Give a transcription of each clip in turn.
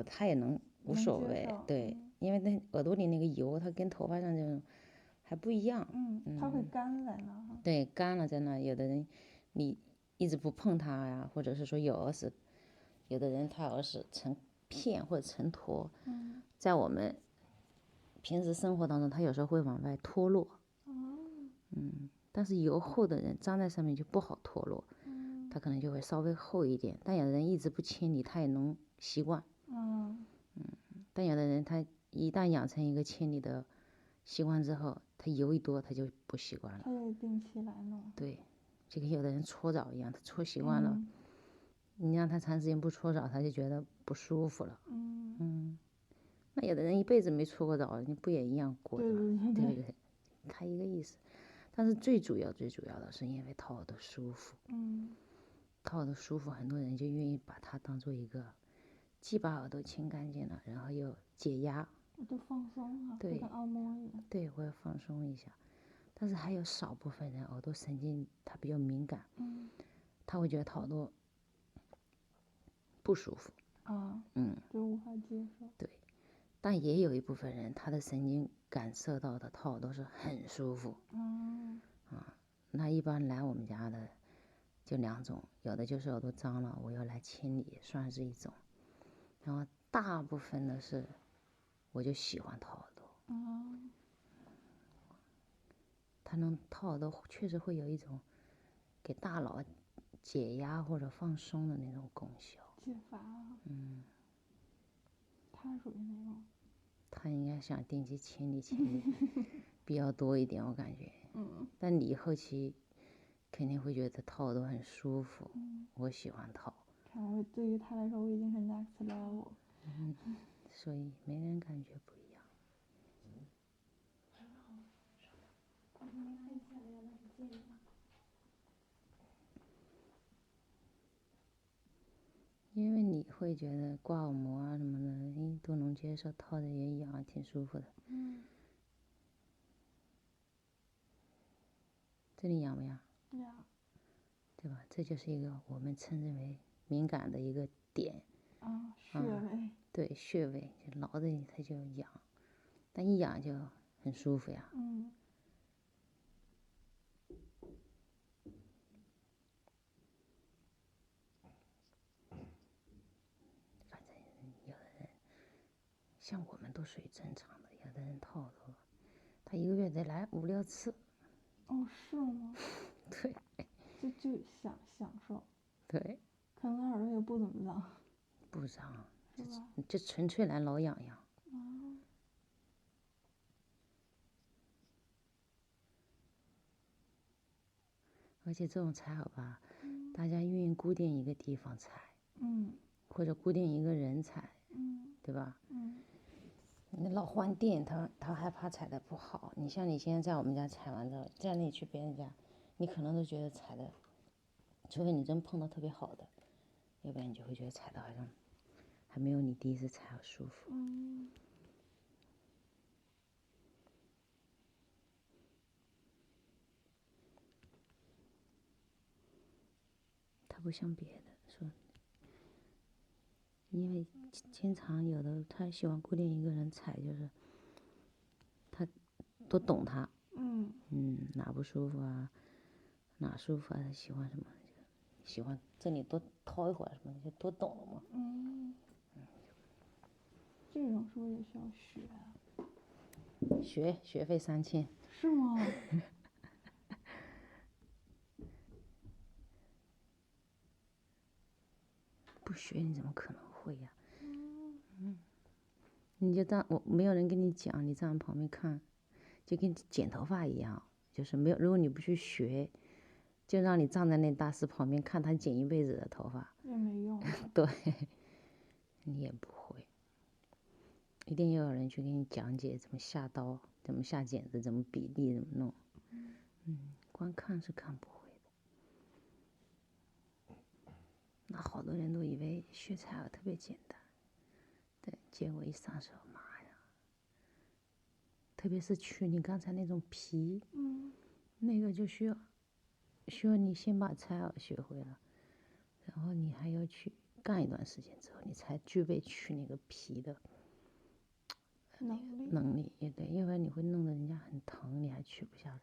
他也能无能所谓，接受。对，因为那耳朵里那个油，它跟头发上这种还不一样。它会干在那哈。对，干了在那，有的人你一直不碰它呀，或者是说有的人他要是成片或者成坨，在我们平时生活当中，他有时候会往外脱落。但是油厚的人粘在上面就不好脱落，它可能就会稍微厚一点。但有的人一直不清理，他也能习惯。但有的人他一旦养成一个清理的习惯之后，他油一多他就不习惯了。他得定期来弄。对，就跟有的人搓澡一样，他搓习惯了，你让他长时间不搓澡，他就觉得不舒服了。那有的人一辈子没搓过澡，你不也一样过的吗？对不对？他一个意思。但是最主要的是因为掏耳朵舒服。掏耳朵舒服，很多人就愿意把它当做一个，既把耳朵清干净了，然后又解压。就放松啊，对，就跟按摩一样。对，我要放松一下。但是还有少部分人耳朵神经他比较敏感，他会觉得掏耳朵不舒服。就无法接受。对，但也有一部分人他的神经感受到的掏耳朵是很舒服。那一般来我们家的就两种，有的就是耳朵脏了，我要来清理，算是一种。然后大部分的是，我就喜欢掏耳朵。它能掏耳朵，确实会有一种给大脑解压或者放松的那种功效。解乏啊。他属于那种。他应该想定期清理清理比较多一点，我感觉。但你后期肯定会觉得掏耳朵很舒服。我喜欢掏。看我对于他来说，我已经很 next level。所以每个人感觉不一样。因为你会觉得挂耳膜啊什么的，都能接受，套着也痒，挺舒服的。这里痒不痒？痒。对吧？这就是一个我们称之为敏感的一个点。穴位。对，穴位就挠着你它就痒，但一痒就很舒服呀。反正有的人像我们都属于正常的，有的人套路，他一个月得来5、6次。是吗？对。就享受。对。可能他耳朵也不怎么脏。不脏，是吧？就纯粹来挠痒痒。而且这种采耳吧，大家愿意固定一个地方采，或者固定一个人采，对吧？你老换店，他害怕采的不好。你像你现在在我们家采完之后，在那里去别人家，你可能都觉得采的，除非你真碰到特别好的，要不然你就会觉得采的好像还没有你第一次采耳舒服。它不像别的说，因为经常有的他喜欢固定一个人采，就是他都懂他。哪不舒服啊，哪舒服啊，他喜欢什么，喜欢这里多掏一会儿什么的，就多懂了嘛。这种是不是也需要学啊？学费3000。是吗？不学你怎么可能会呀？你就当我没有人跟你讲，你站在旁边看，就跟剪头发一样，就是没有。如果你不去学，就让你站在那大师旁边看他剪一辈子的头发，也没用。对，你也不会。一定要有人去给你讲解怎么下刀，怎么下剪子，怎么比例，怎么弄。光看是看不会的。那好多人都以为学采耳特别简单，对，结果一上手，妈呀！特别是取你刚才那种皮，那个就需要你先把采耳学会了，然后你还要去干一段时间之后，你才具备去那个皮的能力，也对，要不然你会弄得人家很疼，你还取不下来。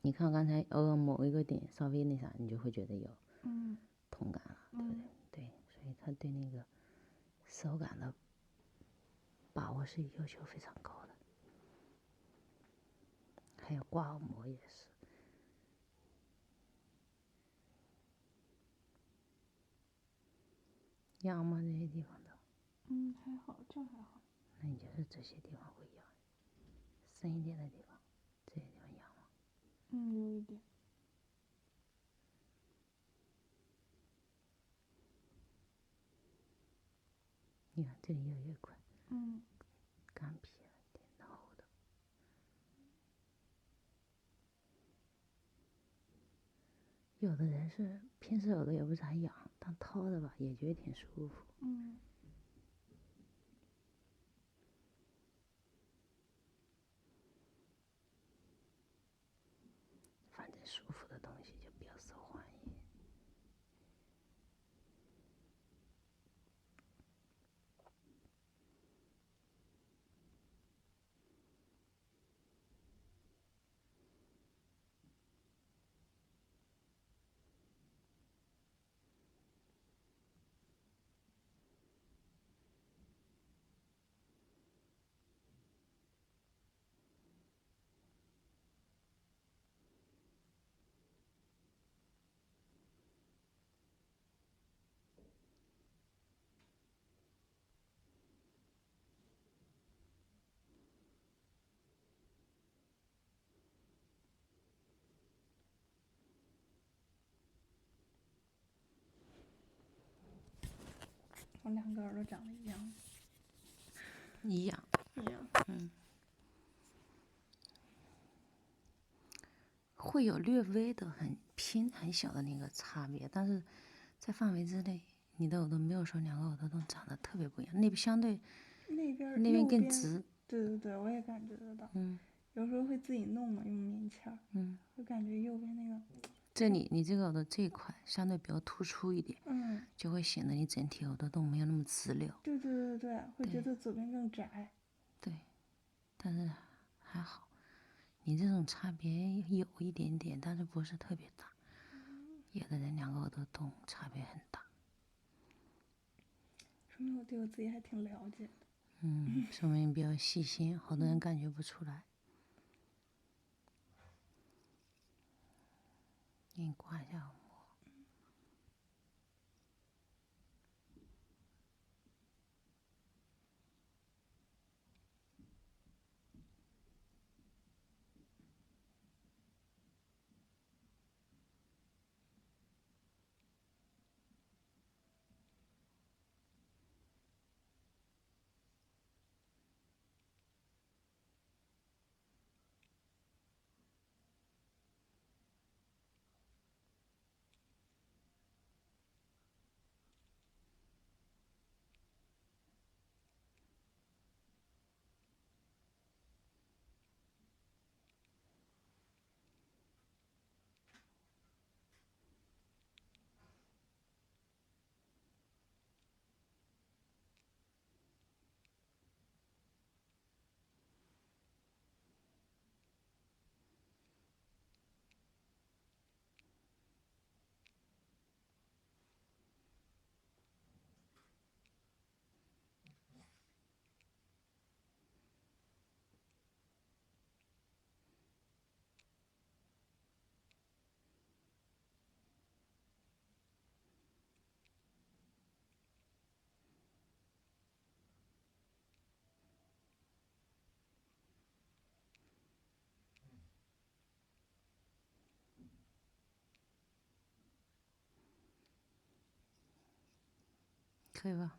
你看刚才偶尔某一个点稍微那啥，你就会觉得有痛感了，对不对？对，所以他对那个手感的把握是要求非常高的。还有挂耳膜也是。痒吗？这些地方的？还好，这还好。那你就是这些地方会痒，深一点的地方，这些地方痒吗？有一点。你看这里越来越快。干皮了，挺厚的。有的人是平时有的也不咋痒，但掏的吧也觉得挺舒服。反正舒服的东西就比较受欢迎。我两个耳朵长得一样。一样。会有略微的很偏很小的那个差别，但是在范围之内，你的耳朵没有说两个耳朵都长得特别不一样，那边相对那边更直。对，我也感觉得到。有时候会自己弄嘛，用棉签儿。就感觉右边那个。这里你这个耳朵这一块相对比较突出一点，就会显得你整体耳朵洞没有那么直溜。对，会觉得左边更窄。对，但是还好，你这种差别有一点点，但是不是特别大。有的人两个耳朵洞差别很大。说明我对我自己还挺了解的。说明你比较细心，好多人感觉不出来。给你挂一下耳膜。可以吧？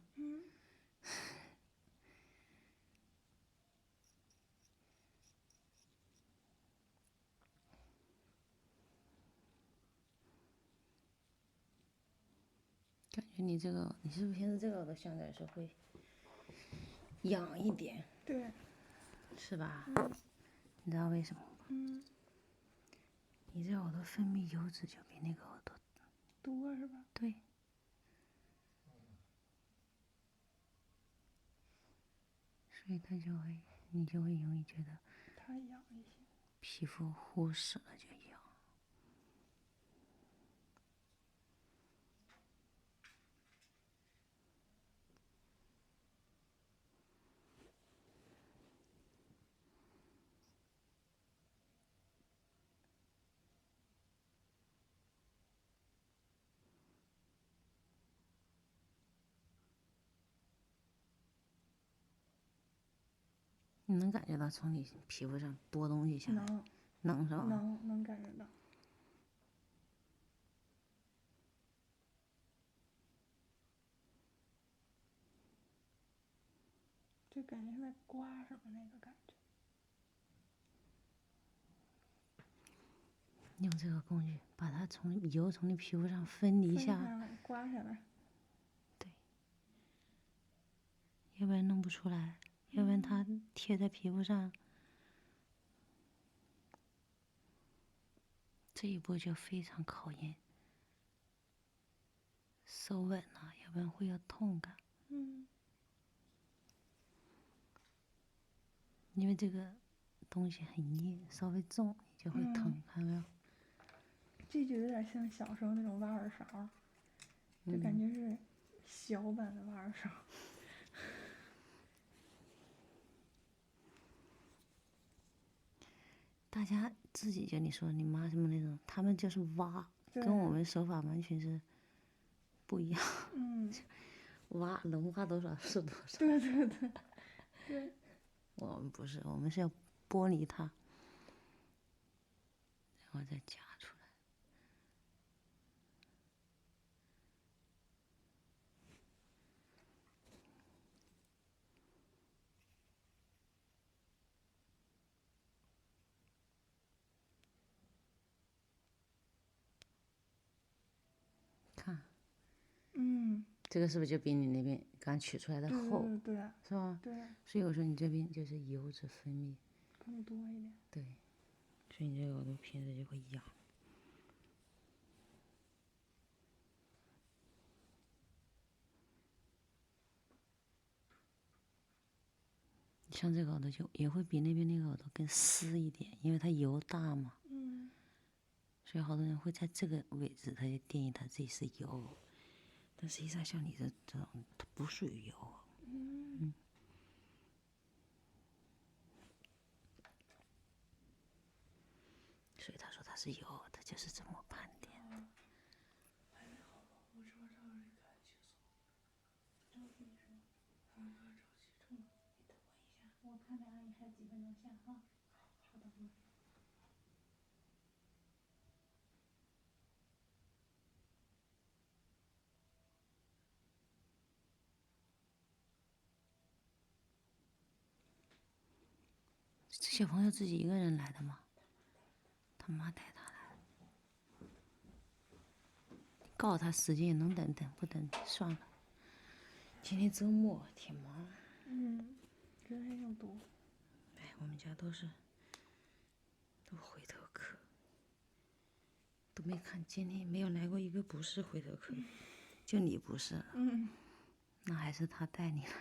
感觉你这个，你是不是平时这个耳朵相对来说会痒一点？对。是吧？你知道为什么吗？你这耳朵分泌油脂就比那个耳朵多是吧？对。所以你就会容易觉得它痒一些，皮肤忽视了就痒。你能感觉到从你皮肤上拨东西下来？能是吧？能感觉到。就感觉像在刮什么那个感觉。用这个工具把它油从你皮肤上分离下来，刮下来。对，要不然弄不出来，要不然它贴在皮肤上，这一步就非常考验手稳了，要不然会有痛感。因为这个东西很硬，稍微重你就会疼，看到没有？这就有点像小时候那种挖耳勺，就感觉是小版的挖耳勺。大家自己就你说你妈什么那种，他们就是挖，跟我们手法完全是不一样。挖能挖多少是多少。对。我们不是，我们是要剥离它，然后再夹出来。看，这个是不是就比你那边刚取出来的厚？对，是吧？对。所以我说你这边就是油脂分泌更多一点。对，所以你这个耳朵平时就会痒。像这个耳朵就也会比那边那个耳朵更湿一点，因为它油大嘛。所以好多人会在这个位置，他就定义他自己是油，但实际上像你这种，它不属于油。所以他说他是油，他就是这么判定的。还没好吧？我这边照着看清楚。着急是吗？还有点着急，你等我一下，我看看阿姨还有几分钟下哈。稍等会儿。这小朋友自己一个人来的吗？他妈带他来。你告诉他时间能等等，不等算了。今天周末挺忙。人还挺多。哎，我们家都回头客，都没看今天没有来过一个不是回头客，就你不是了。那还是他带你来的。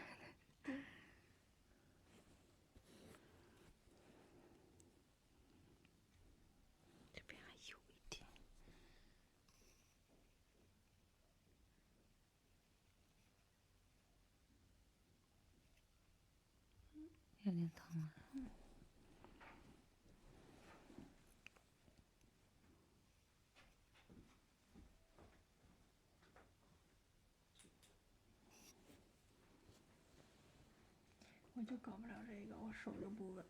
这边还有一点。有点疼了。我就搞不了这个，我手就不稳。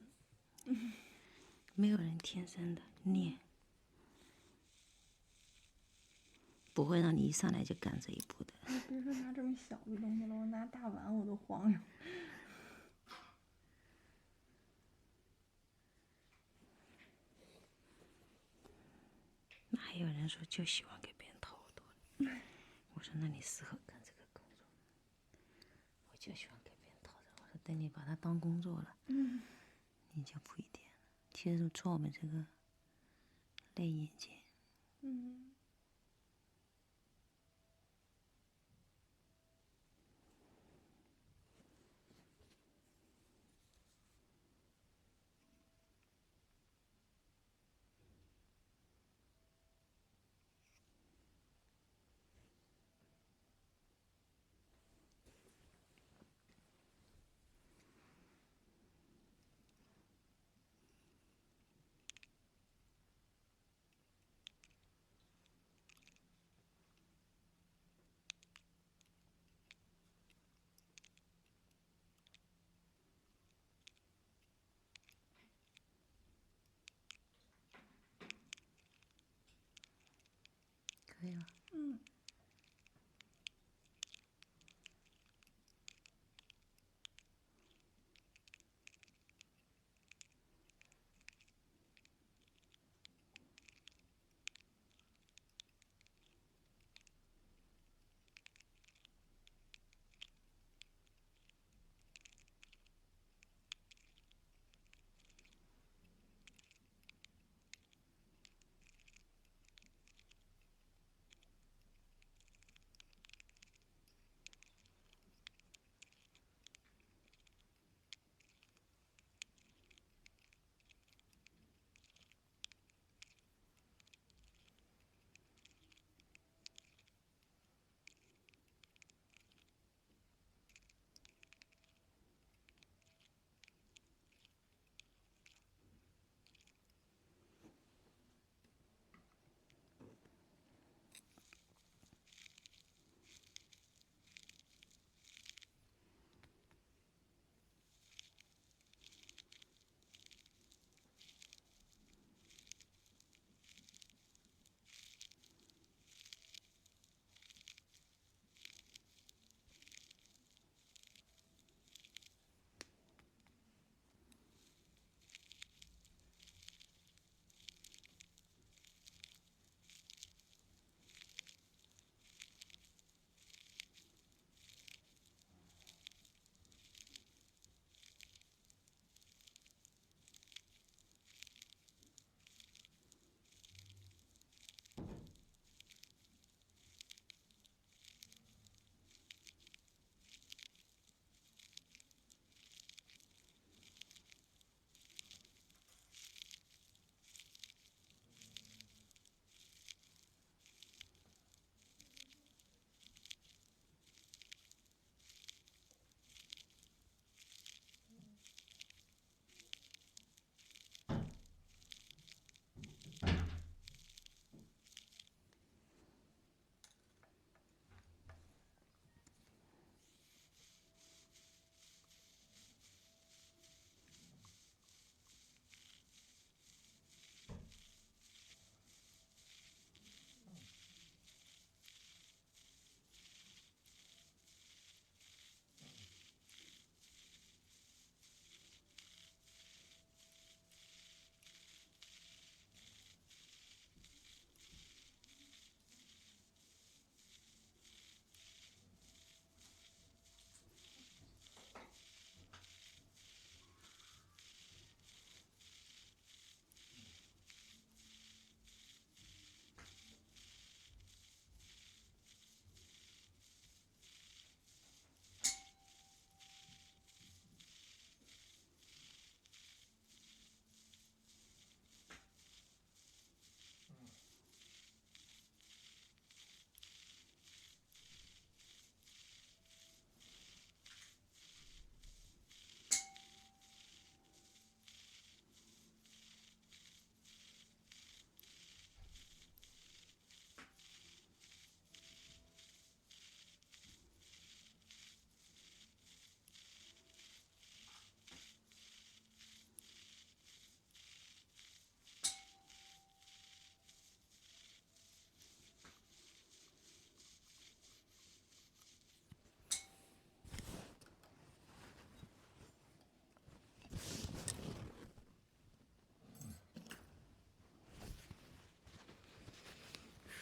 没有人天生的练，不会让你一上来就赶这一步的。别说拿这么小的东西了，我拿大碗我都慌呀。那还有人说就喜欢给别人掏耳朵，我说那你适合干这个工作。我就喜欢给别人掏着，我说等你把它当工作了，你就不一定了。其实做我们这个类眼睛，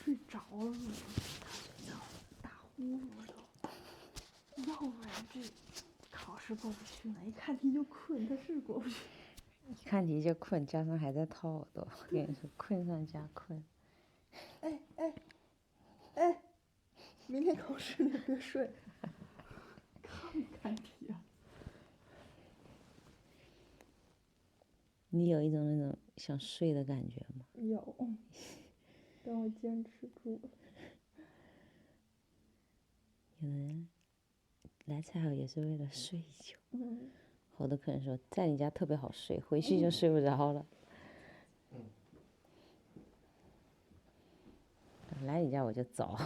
睡着了，他睡着了，打呼噜都。要不然这考试过不去呢，一看题就困，他是过不去。一看题就困，加上还在掏耳朵，跟你说困上加困。哎，明天考试你别睡，看不看题啊？你有一种那种想睡的感觉吗？有，但我坚持住了。有的人来彩好也是为了睡一觉。嗯。好多客人说在你家特别好睡，回去就睡不着了。来你家我就早。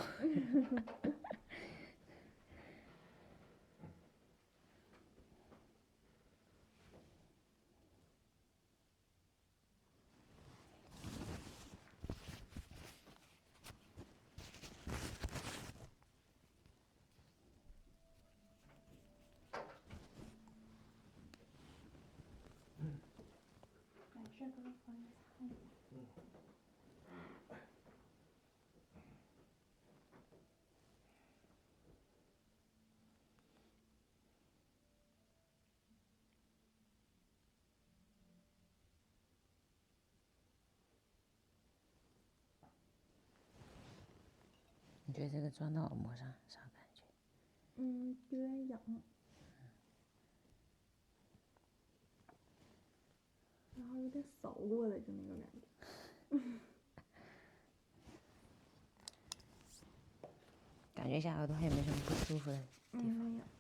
稍微擦一下。你觉得这个装到耳膜上啥感觉？有点痒，然后有点扫过的就那个感觉。感觉一下耳朵还有没有什么不舒服的地方？没有。